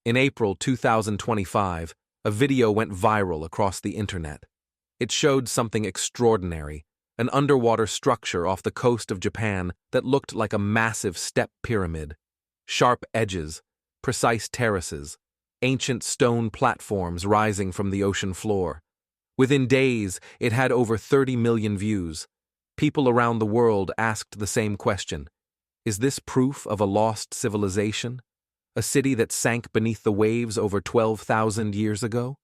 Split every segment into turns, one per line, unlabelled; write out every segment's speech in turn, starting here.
In April 2025, a video went viral across the internet. It showed something extraordinary, an underwater structure off the coast of Japan that looked like a massive step pyramid. Sharp edges, precise terraces, ancient stone platforms rising from the ocean floor. Within days, it had over 30 million views. People around the world asked the same question. Is this proof of a lost civilization? A city that sank beneath the waves over 12,000 years ago?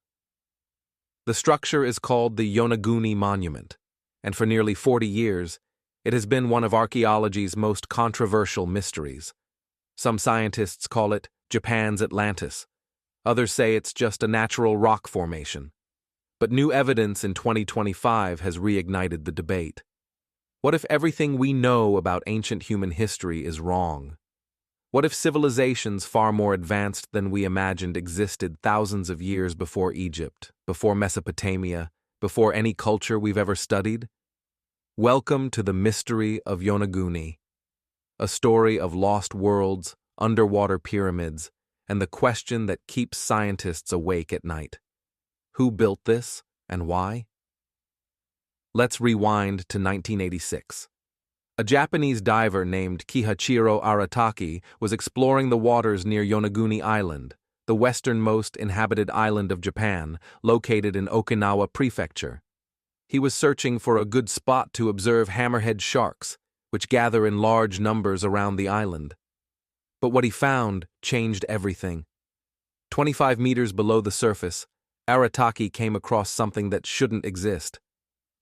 The structure is called the Yonaguni Monument, and for nearly 40 years, it has been one of archaeology's most controversial mysteries. Some scientists call it Japan's Atlantis. Others say it's just a natural rock formation. But new evidence in 2025 has reignited the debate. What if everything we know about ancient human history is wrong? What if civilizations far more advanced than we imagined existed thousands of years before Egypt, before Mesopotamia, before any culture we've ever studied? Welcome to the mystery of Yonaguni, a story of lost worlds, underwater pyramids, and the question that keeps scientists awake at night. Who built this, and why? Let's rewind to 1986. A Japanese diver named Kihachiro Arataki was exploring the waters near Yonaguni Island, the westernmost inhabited island of Japan, located in Okinawa Prefecture. He was searching for a good spot to observe hammerhead sharks, which gather in large numbers around the island. But what he found changed everything. 25 meters below the surface, Arataki came across something that shouldn't exist.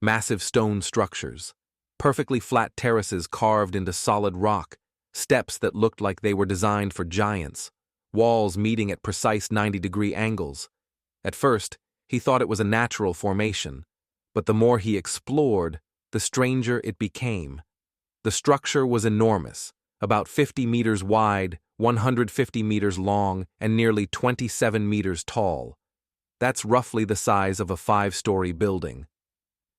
Massive stone structures. Perfectly flat terraces carved into solid rock, steps that looked like they were designed for giants, walls meeting at precise 90-degree angles. At first, he thought it was a natural formation, but the more he explored, the stranger it became. The structure was enormous, about 50 meters wide, 150 meters long, and nearly 27 meters tall. That's roughly the size of a 5-story building.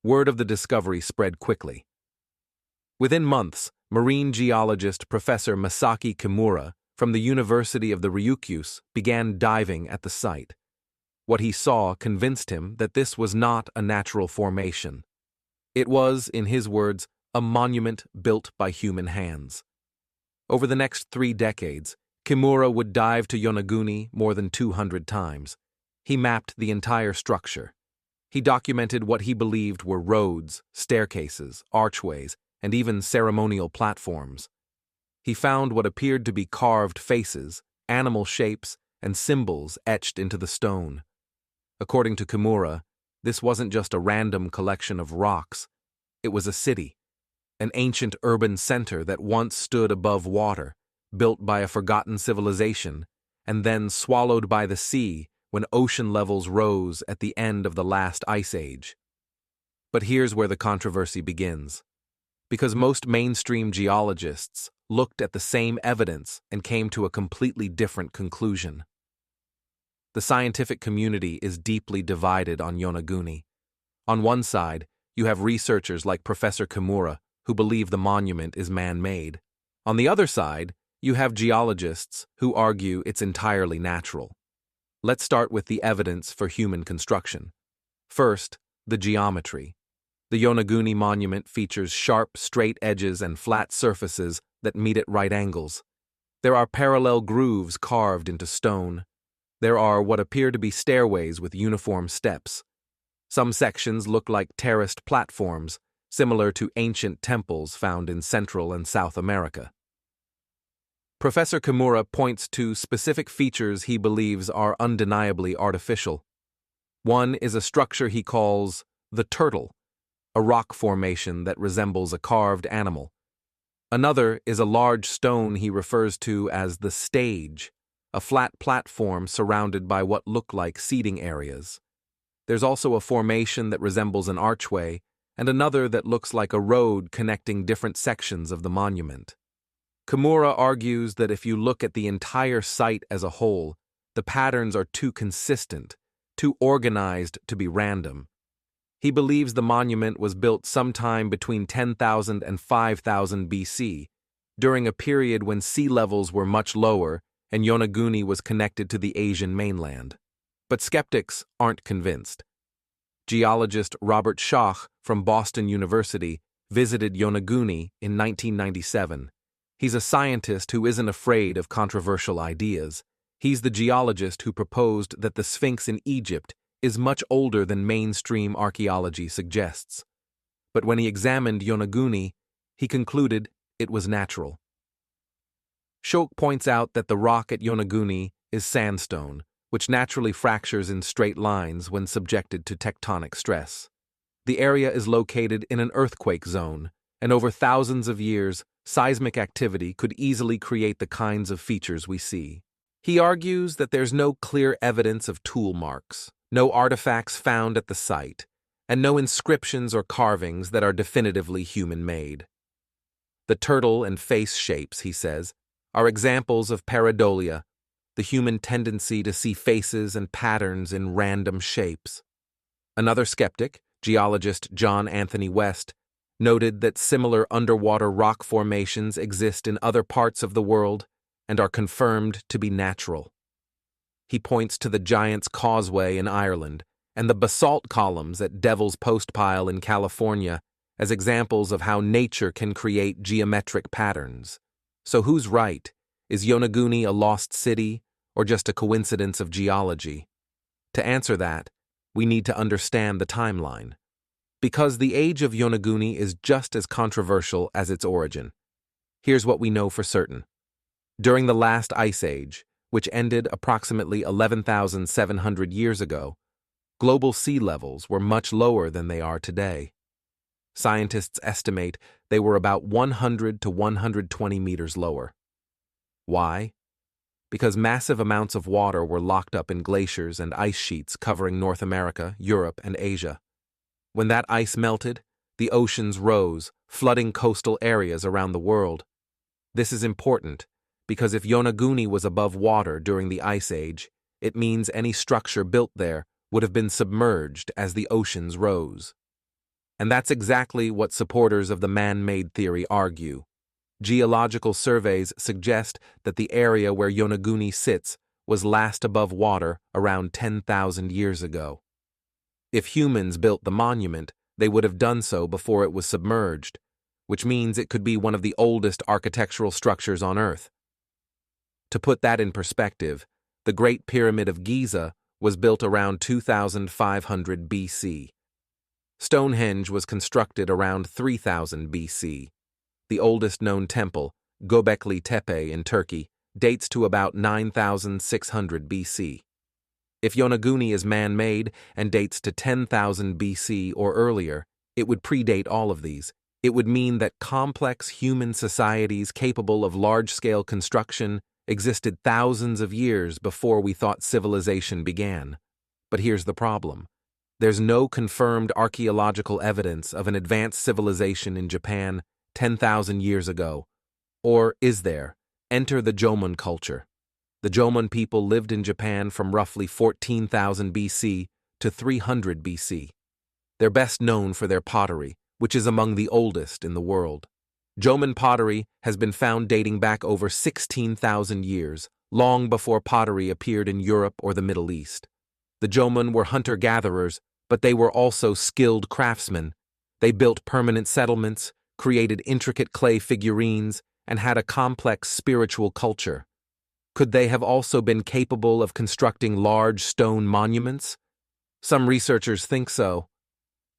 Word of the discovery spread quickly. Within months, marine geologist Professor Masaki Kimura from the University of the Ryukyus began diving at the site. What he saw convinced him that this was not a natural formation. It was, in his words, a monument built by human hands. Over the next 3 decades, Kimura would dive to Yonaguni more than 200 times. He mapped the entire structure. He documented what he believed were roads, staircases, archways, and even ceremonial platforms. He found what appeared to be carved faces, animal shapes, and symbols etched into the stone. According to Kimura, this wasn't just a random collection of rocks. It was a city, an ancient urban center that once stood above water, built by a forgotten civilization, and then swallowed by the sea when ocean levels rose at the end of the last ice age. But here's where the controversy begins. Because most mainstream geologists looked at the same evidence and came to a completely different conclusion. The scientific community is deeply divided on Yonaguni. On one side, you have researchers like Professor Kimura, who believe the monument is man-made. On the other side, you have geologists who argue it's entirely natural. Let's start with the evidence for human construction. First, the geometry. The Yonaguni Monument features sharp, straight edges and flat surfaces that meet at right angles. There are parallel grooves carved into stone. There are what appear to be stairways with uniform steps. Some sections look like terraced platforms, similar to ancient temples found in Central and South America. Professor Kimura points to specific features he believes are undeniably artificial. One is a structure he calls the turtle, a rock formation that resembles a carved animal. Another is a large stone he refers to as the stage, a flat platform surrounded by what look like seating areas. There's also a formation that resembles an archway, and another that looks like a road connecting different sections of the monument. Kimura argues that if you look at the entire site as a whole, the patterns are too consistent, too organized to be random. He believes the monument was built sometime between 10,000 and 5,000 BC, during a period when sea levels were much lower and Yonaguni was connected to the Asian mainland. But skeptics aren't convinced. Geologist Robert Schoch from Boston University visited Yonaguni in 1997. He's a scientist who isn't afraid of controversial ideas. He's the geologist who proposed that the Sphinx in Egypt is much older than mainstream archaeology suggests. But when he examined Yonaguni, he concluded it was natural. Schoch points out that the rock at Yonaguni is sandstone, which naturally fractures in straight lines when subjected to tectonic stress. The area is located in an earthquake zone, and over thousands of years, seismic activity could easily create the kinds of features we see. He argues that there's no clear evidence of tool marks, no artifacts found at the site, and no inscriptions or carvings that are definitively human-made. The turtle and face shapes, he says, are examples of pareidolia, the human tendency to see faces and patterns in random shapes. Another skeptic, geologist John Anthony West, noted that similar underwater rock formations exist in other parts of the world and are confirmed to be natural. He points to the Giant's Causeway in Ireland and the basalt columns at Devil's Postpile in California as examples of how nature can create geometric patterns. So who's right? Is Yonaguni a lost city or just a coincidence of geology? To answer that, we need to understand the timeline. Because the age of Yonaguni is just as controversial as its origin. Here's what we know for certain. During the last ice age, which ended approximately 11,700 years ago, global sea levels were much lower than they are today. Scientists estimate they were about 100 to 120 meters lower. Why? Because massive amounts of water were locked up in glaciers and ice sheets covering North America, Europe, and Asia. When that ice melted, the oceans rose, flooding coastal areas around the world. This is important because if Yonaguni was above water during the Ice Age, it means any structure built there would have been submerged as the oceans rose. And that's exactly what supporters of the man-made theory argue. Geological surveys suggest that the area where Yonaguni sits was last above water around 10,000 years ago. If humans built the monument, they would have done so before it was submerged, which means it could be one of the oldest architectural structures on Earth. To put that in perspective, the Great Pyramid of Giza was built around 2500 BC. Stonehenge was constructed around 3000 BC. The oldest known temple, Göbekli Tepe in Turkey, dates to about 9600 BC. If Yonaguni is man-made and dates to 10,000 BC or earlier, it would predate all of these. It would mean that complex human societies capable of large-scale construction existed thousands of years before we thought civilization began. But here's the problem. There's no confirmed archaeological evidence of an advanced civilization in Japan 10,000 years ago. Or is there? Enter the Jōmon culture. The Jōmon people lived in Japan from roughly 14,000 BC to 300 BC. They're best known for their pottery, which is among the oldest in the world. Jōmon pottery has been found dating back over 16,000 years, long before pottery appeared in Europe or the Middle East. The Jōmon were hunter-gatherers, but they were also skilled craftsmen. They built permanent settlements, created intricate clay figurines, and had a complex spiritual culture. Could they have also been capable of constructing large stone monuments? Some researchers think so.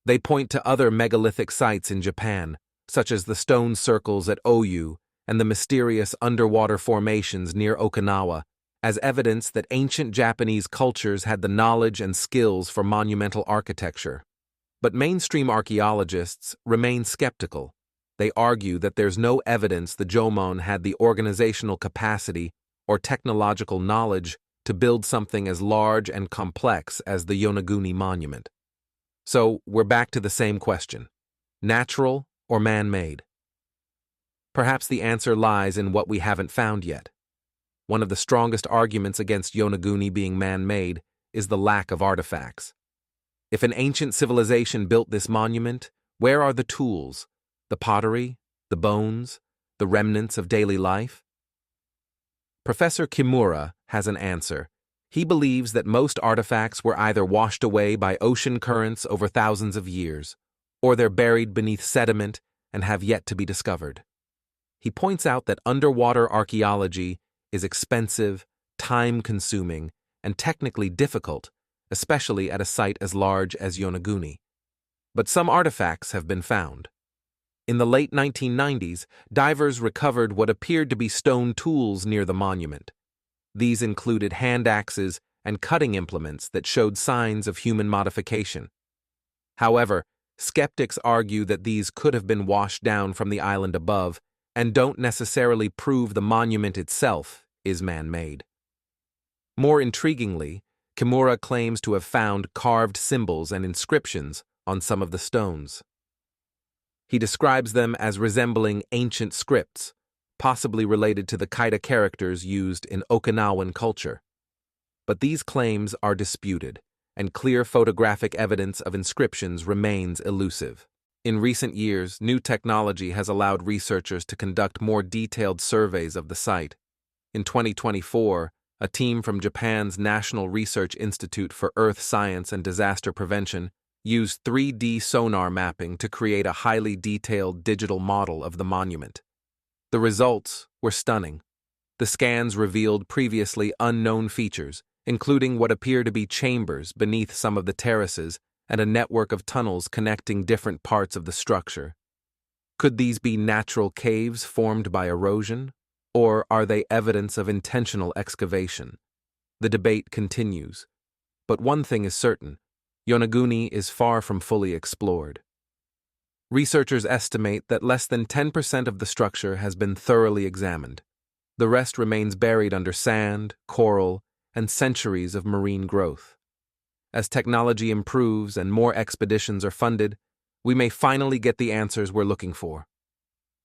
They point to other megalithic sites in Japan, such as the stone circles at Oyu and the mysterious underwater formations near Okinawa, as evidence that ancient Japanese cultures had the knowledge and skills for monumental architecture. But mainstream archaeologists remain skeptical. They argue that there's no evidence the Jōmon had the organizational capacity or technological knowledge to build something as large and complex as the Yonaguni Monument. So we're back to the same question: natural or man-made? Perhaps the answer lies in what we haven't found yet. One of the strongest arguments against Yonaguni being man-made is the lack of artifacts. If an ancient civilization built this monument, where are the tools, the pottery, the bones, the remnants of daily life? Professor Kimura has an answer. He believes that most artifacts were either washed away by ocean currents over thousands of years, or they're buried beneath sediment and have yet to be discovered. He points out that underwater archaeology is expensive, time-consuming, and technically difficult, especially at a site as large as Yonaguni. But some artifacts have been found. In the late 1990s, divers recovered what appeared to be stone tools near the monument. These included hand axes and cutting implements that showed signs of human modification. However, skeptics argue that these could have been washed down from the island above and don't necessarily prove the monument itself is man-made. More intriguingly, Kimura claims to have found carved symbols and inscriptions on some of the stones. He describes them as resembling ancient scripts, possibly related to the kaita characters used in Okinawan culture. But these claims are disputed, and clear photographic evidence of inscriptions remains elusive. In recent years, new technology has allowed researchers to conduct more detailed surveys of the site. In 2024, a team from Japan's National Research Institute for Earth Science and Disaster Prevention used 3D sonar mapping to create a highly detailed digital model of the monument. The results were stunning. The scans revealed previously unknown features, including what appear to be chambers beneath some of the terraces and a network of tunnels connecting different parts of the structure. Could these be natural caves formed by erosion, or are they evidence of intentional excavation? The debate continues. But one thing is certain: Yonaguni is far from fully explored. Researchers estimate that less than 10% of the structure has been thoroughly examined. The rest remains buried under sand, coral, and centuries of marine growth. As technology improves and more expeditions are funded, we may finally get the answers we're looking for.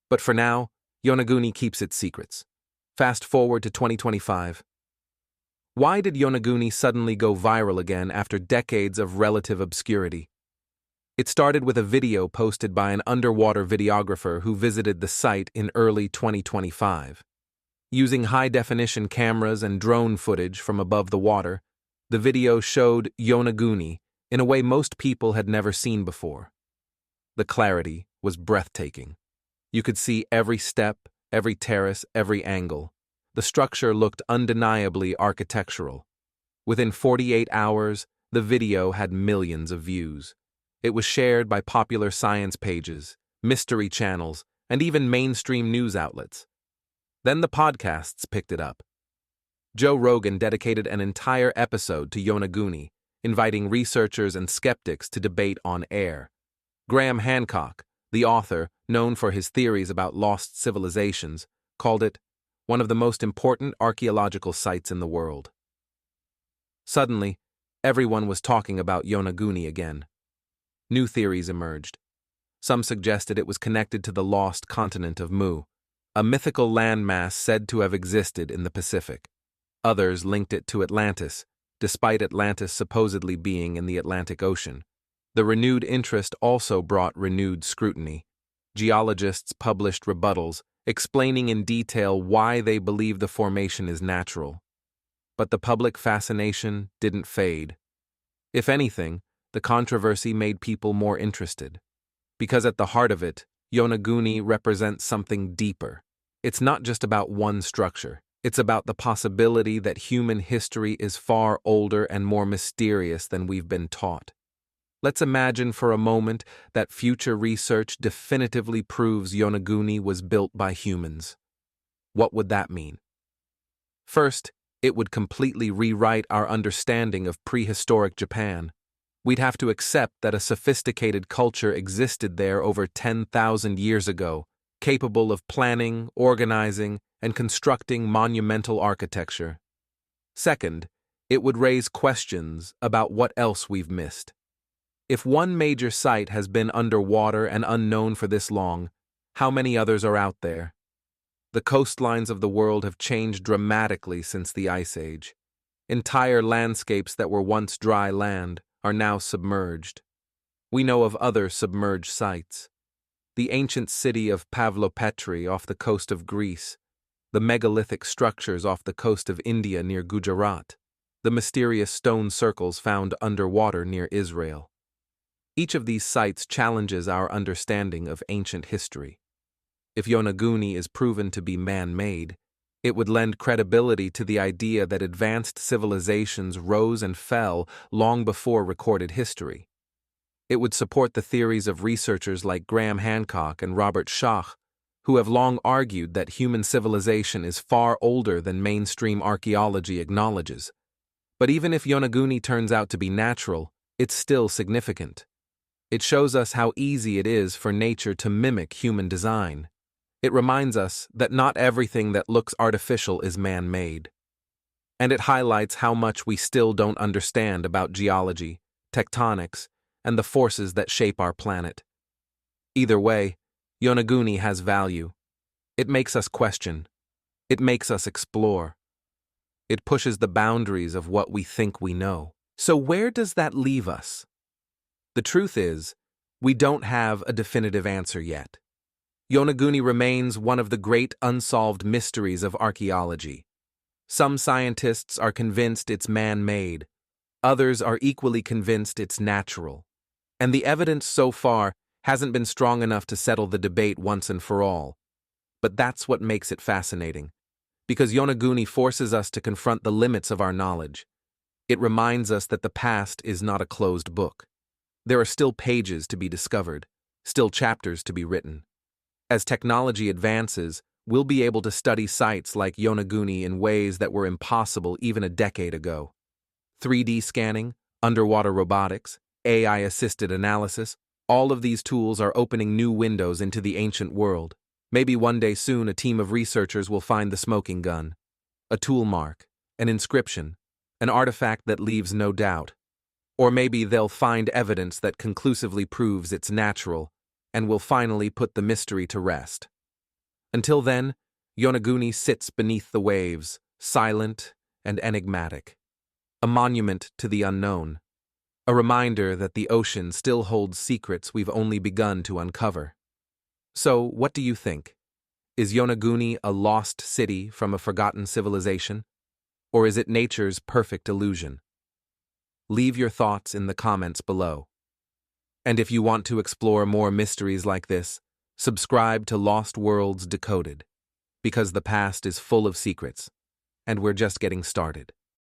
But for now, Yonaguni keeps its secrets. Fast forward to 2025. Why did Yonaguni suddenly go viral again after decades of relative obscurity? It started with a video posted by an underwater videographer who visited the site in early 2025. Using high-definition cameras and drone footage from above the water, the video showed Yonaguni in a way most people had never seen before. The clarity was breathtaking. You could see every step, every terrace, every angle. The structure looked undeniably architectural. Within 48 hours, the video had millions of views. It was shared by popular science pages, mystery channels, and even mainstream news outlets. Then the podcasts picked it up. Joe Rogan dedicated an entire episode to Yonaguni, inviting researchers and skeptics to debate on air. Graham Hancock, the author, known for his theories about lost civilizations, called it one of the most important archaeological sites in the world. Suddenly, everyone was talking about Yonaguni again. New theories emerged. Some suggested it was connected to the lost continent of Mu, a mythical landmass said to have existed in the Pacific. Others linked it to Atlantis, despite Atlantis supposedly being in the Atlantic Ocean. The renewed interest also brought renewed scrutiny. Geologists published rebuttals, explaining in detail why they believe the formation is natural. But the public fascination didn't fade. If anything, the controversy made people more interested. Because at the heart of it, Yonaguni represents something deeper. It's not just about one structure. It's about the possibility that human history is far older and more mysterious than we've been taught. Let's imagine for a moment that future research definitively proves Yonaguni was built by humans. What would that mean? First, it would completely rewrite our understanding of prehistoric Japan. We'd have to accept that a sophisticated culture existed there over 10,000 years ago, capable of planning, organizing, and constructing monumental architecture. Second, it would raise questions about what else we've missed. If one major site has been underwater and unknown for this long, how many others are out there? The coastlines of the world have changed dramatically since the Ice Age. Entire landscapes that were once dry land are now submerged. We know of other submerged sites. The ancient city of Pavlopetri off the coast of Greece, the megalithic structures off the coast of India near Gujarat, the mysterious stone circles found underwater near Israel. Each of these sites challenges our understanding of ancient history. If Yonaguni is proven to be man-made, it would lend credibility to the idea that advanced civilizations rose and fell long before recorded history. It would support the theories of researchers like Graham Hancock and Robert Schoch, who have long argued that human civilization is far older than mainstream archaeology acknowledges. But even if Yonaguni turns out to be natural, it's still significant. It shows us how easy it is for nature to mimic human design. It reminds us that not everything that looks artificial is man-made. And it highlights how much we still don't understand about geology, tectonics, and the forces that shape our planet. Either way, Yonaguni has value. It makes us question. It makes us explore. It pushes the boundaries of what we think we know. So where does that leave us? The truth is, we don't have a definitive answer yet. Yonaguni remains one of the great unsolved mysteries of archaeology. Some scientists are convinced it's man-made. Others are equally convinced it's natural. And the evidence so far hasn't been strong enough to settle the debate once and for all. But that's what makes it fascinating. Because Yonaguni forces us to confront the limits of our knowledge. It reminds us that the past is not a closed book. There are still pages to be discovered, still chapters to be written. As technology advances, we'll be able to study sites like Yonaguni in ways that were impossible even a decade ago. 3D scanning, underwater robotics, AI-assisted analysis, all of these tools are opening new windows into the ancient world. Maybe one day soon a team of researchers will find the smoking gun, a tool mark, an inscription, an artifact that leaves no doubt. Or maybe they'll find evidence that conclusively proves it's natural, and will finally put the mystery to rest. Until then, Yonaguni sits beneath the waves, silent and enigmatic. A monument to the unknown. A reminder that the ocean still holds secrets we've only begun to uncover. So, what do you think? Is Yonaguni a lost city from a forgotten civilization? Or is it nature's perfect illusion? Leave your thoughts in the comments below. And if you want to explore more mysteries like this, subscribe to Lost Worlds Decoded, because the past is full of secrets, and we're just getting started.